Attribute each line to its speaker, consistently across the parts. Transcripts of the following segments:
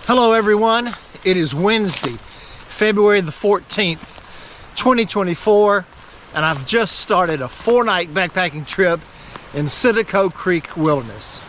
Speaker 1: Hello everyone, it is Wednesday, February the 14th, 2024, and I've just started a 4-night backpacking trip in Citico Creek Wilderness.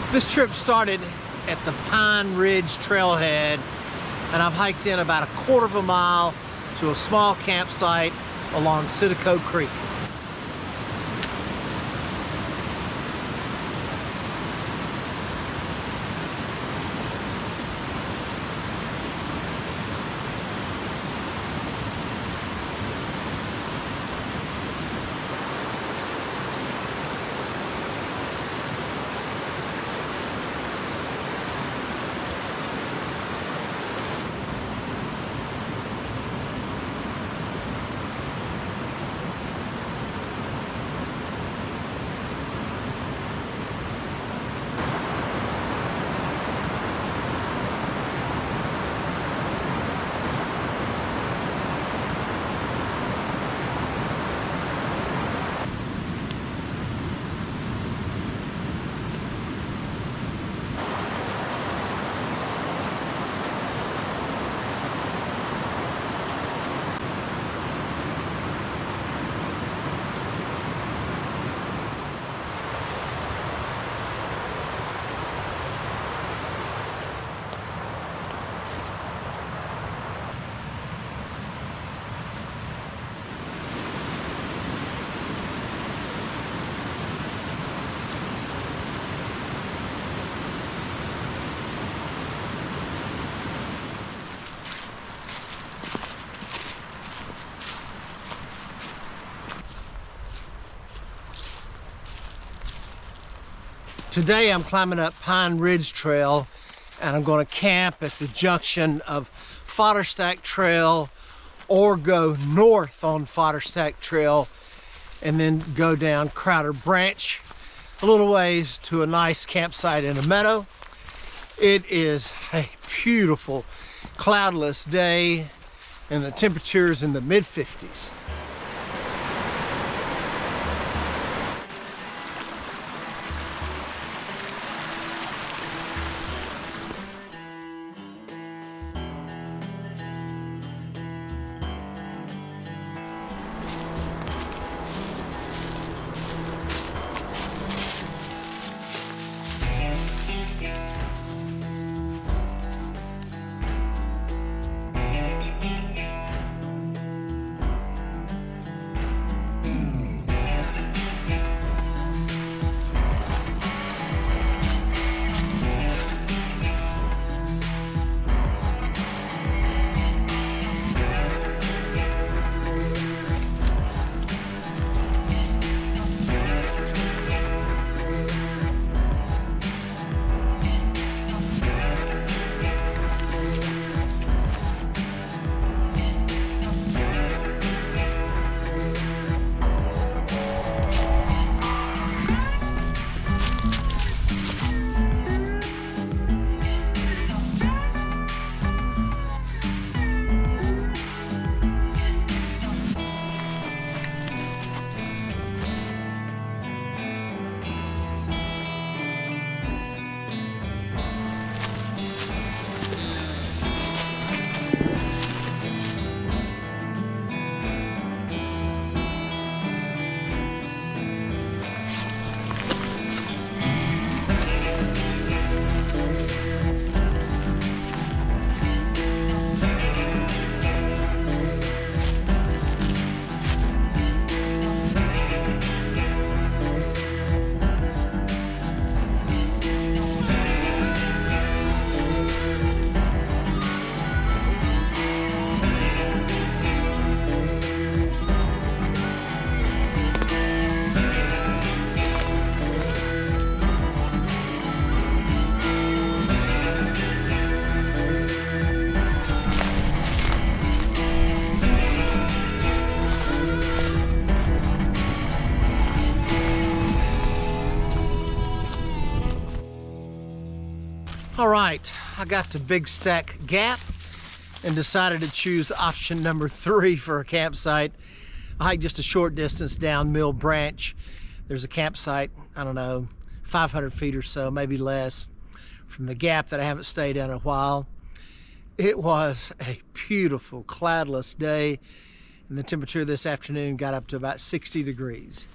Speaker 1: This trip started at the Pine Ridge trailhead, and I've hiked in about a quarter of a mile to a small campsite along Citico Creek. Today I'm climbing up Pine Ridge Trail, and I'm going to camp at the junction of Fodderstack Trail, or go north on Fodderstack Trail and then go down Crowder Branch a little ways to a nice campsite in a meadow. It is a beautiful cloudless day and the temperature is in the mid-50s. right, I got to Big Stack Gap and decided to choose option number 3 for a campsite. I hiked just a short distance down Mill Branch. There's a campsite, I don't know, 500 feet or so, maybe less, from the gap that I haven't stayed in a while. It was a beautiful cloudless day, and the temperature this afternoon got up to about 60 degrees.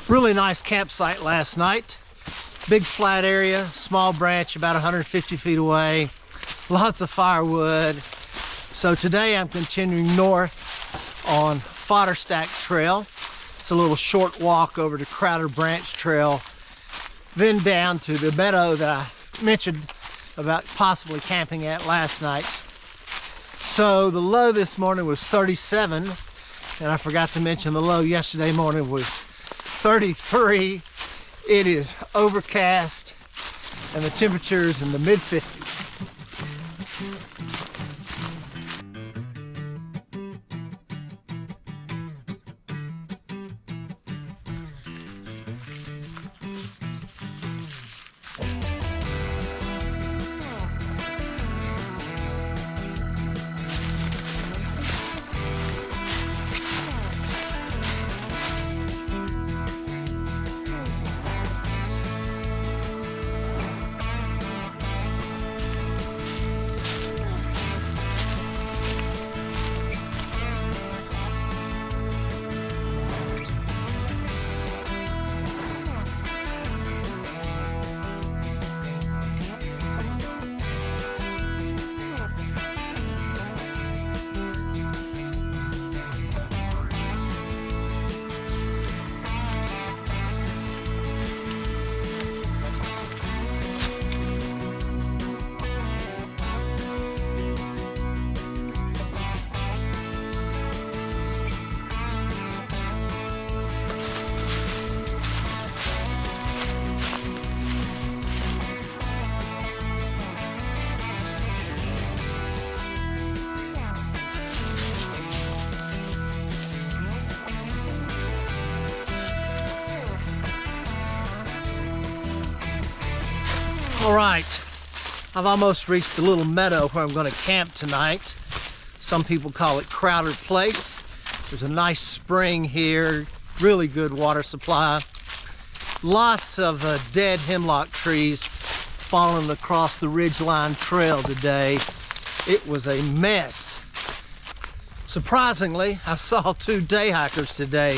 Speaker 1: Really nice campsite last night. Big flat area, small branch about 150 feet away, lots of firewood. So today I'm continuing north on Fodderstack Trail. It's a little short walk over to Crowder Branch Trail, then down to the meadow that I mentioned about possibly camping at last night. So the low this morning was 37, and I forgot to mention the low yesterday morning was 33. It is overcast and the temperature is in the mid-50s. All right, I've almost reached the little meadow where I'm going to camp tonight. Some people call it Crowder Place. There's a nice spring here, really good water supply. Lots of dead hemlock trees falling across the ridgeline trail today. It was a mess. Surprisingly, I saw 2 day hikers today.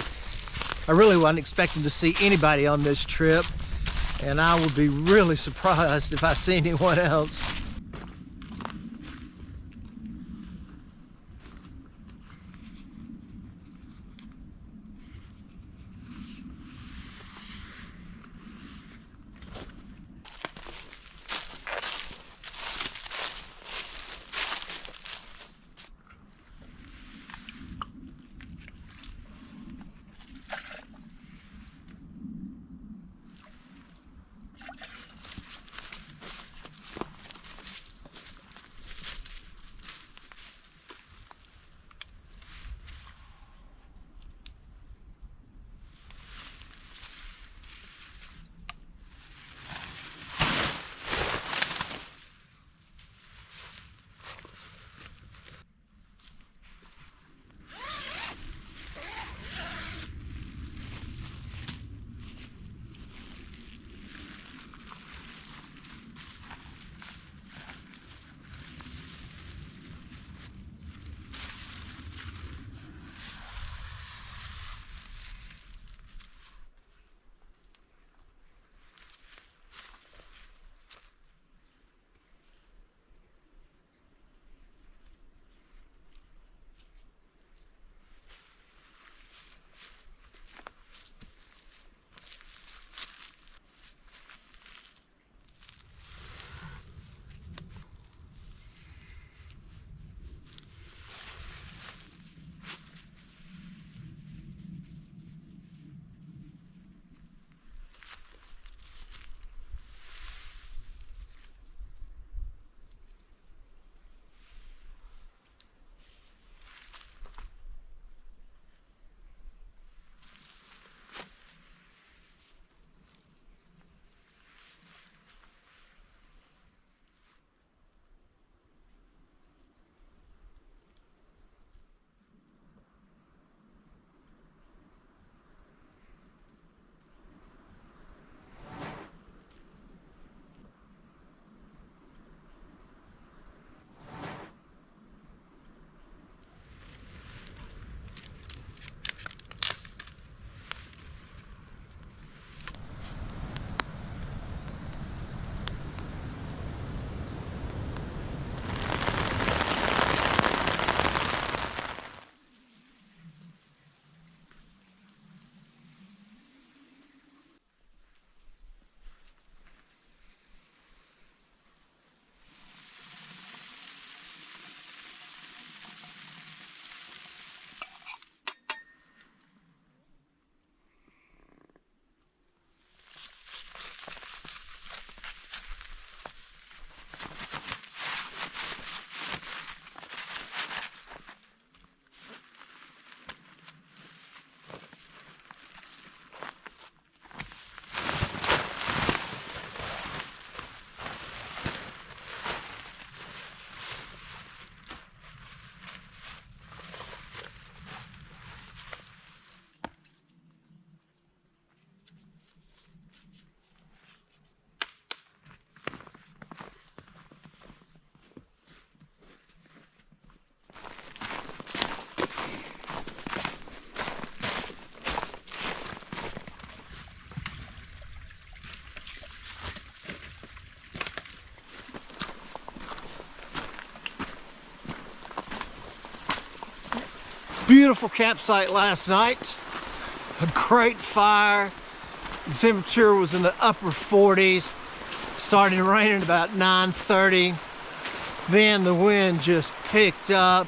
Speaker 1: I really wasn't expecting to see anybody on this trip. and I would be really surprised if I see anyone else. Beautiful campsite last night. A great fire. The temperature was in the upper 40s. Started raining about 9:30. Then the wind just picked up.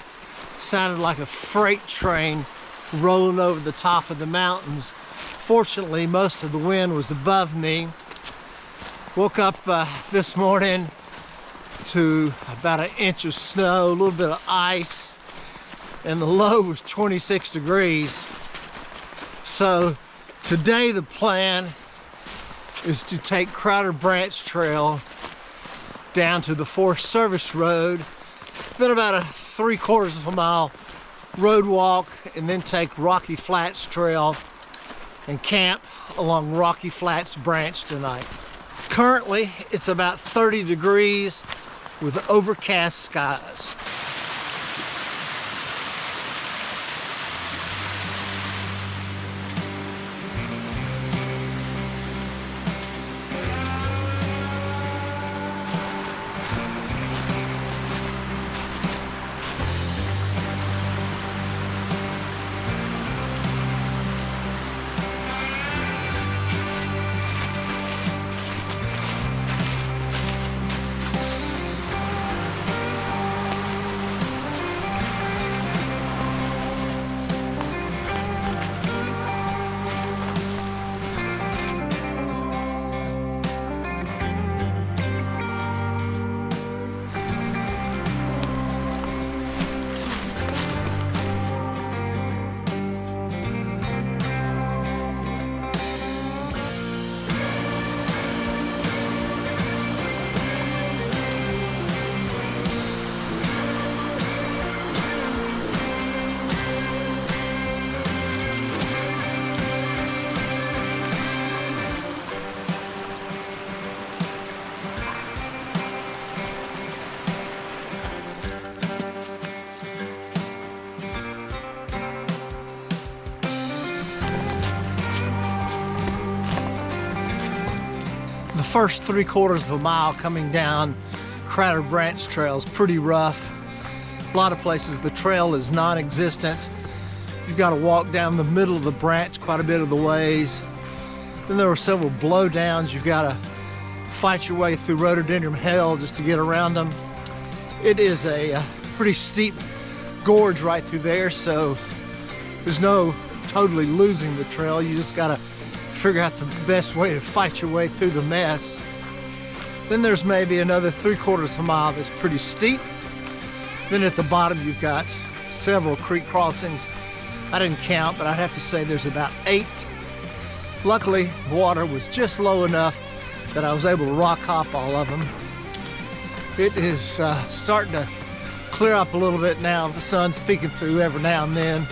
Speaker 1: Sounded like a freight train rolling over the top of the mountains. Fortunately, most of the wind was above me. Woke up this morning to about an inch of snow, a little bit of ice, and the low was 26 degrees. So today the plan is to take Crowder Branch Trail down to the Forest Service Road, then about a 3/4 of a mile road walk, and then take Rocky Flats Trail and camp along Rocky Flats Branch tonight. Currently it's about 30 degrees with overcast skies. first 3/4 of a mile coming down Crater Branch Trail is pretty rough. A lot of places the trail is non-existent. You've got to walk down the middle of the branch quite a bit of the ways. Then there were several blowdowns. You've got to fight your way through rhododendron hell just to get around them. It is a pretty steep gorge right through there, so there's no totally losing the trail. You just got to figure out the best way to fight your way through the mess. Then there's maybe another 3/4 of a mile that's pretty steep. Then at the bottom you've got several creek crossings. I didn't count, but I'd have to say there's about 8. Luckily, the water was just low enough that I was able to rock hop all of them. It is starting to clear up a little bit now. The sun's peeking through every now and then,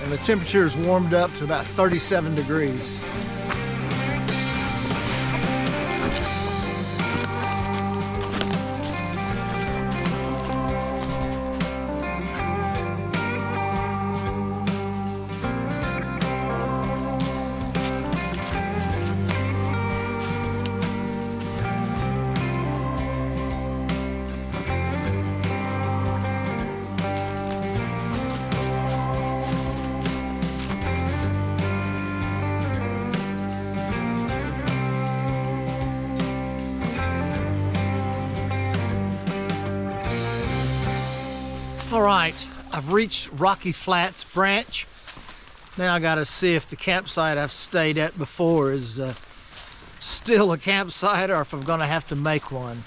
Speaker 1: and the temperature's warmed up to about 37 degrees. All right, I've reached Rocky Flats Branch. Now I gotta see if the campsite I've stayed at before is still a campsite or if I'm gonna have to make one.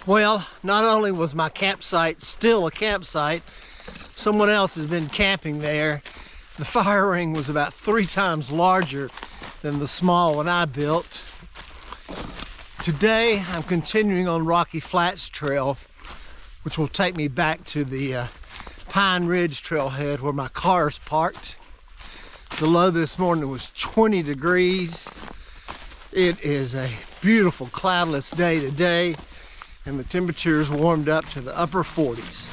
Speaker 1: Well, not only was my campsite still a campsite, someone else has been camping there. The fire ring was about 3 times larger than the small one I built. Today, I'm continuing on Rocky Flats Trail, which will take me back to the Pine Ridge trailhead where my car's parked. The low this morning was 20 degrees. It is a beautiful cloudless day today, and the temperature's warmed up to the upper 40s.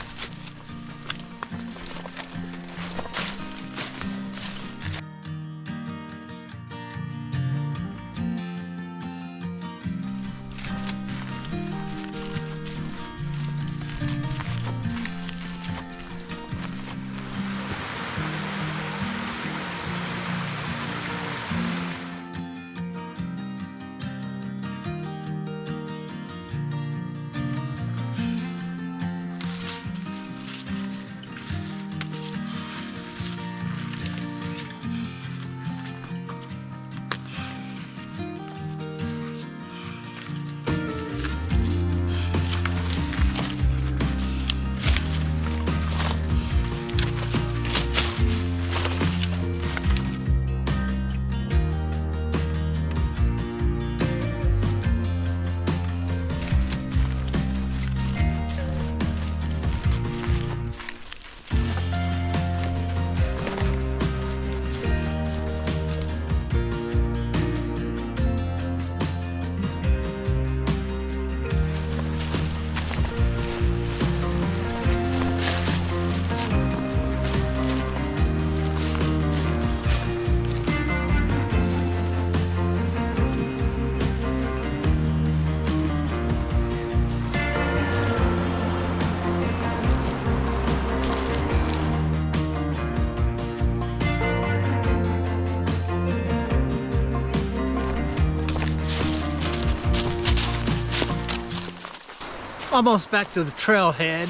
Speaker 1: almost back to the trailhead.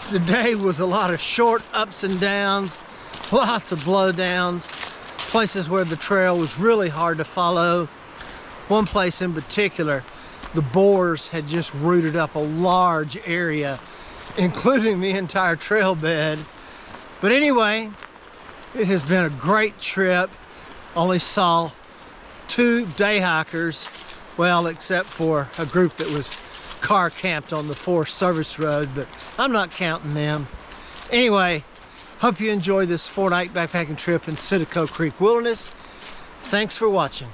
Speaker 1: Today was a lot of short ups and downs, lots of blowdowns, places where the trail was really hard to follow. One place in particular, the boars had just rooted up a large area, including the entire trail bed. But anyway, it has been a great trip. Only saw 2 day hikers, well, except for a group that was car camped on the Forest Service Road, but I'm not counting them. Anyway, hope you enjoy this 4-night backpacking trip in Citico Creek Wilderness. Thanks for watching.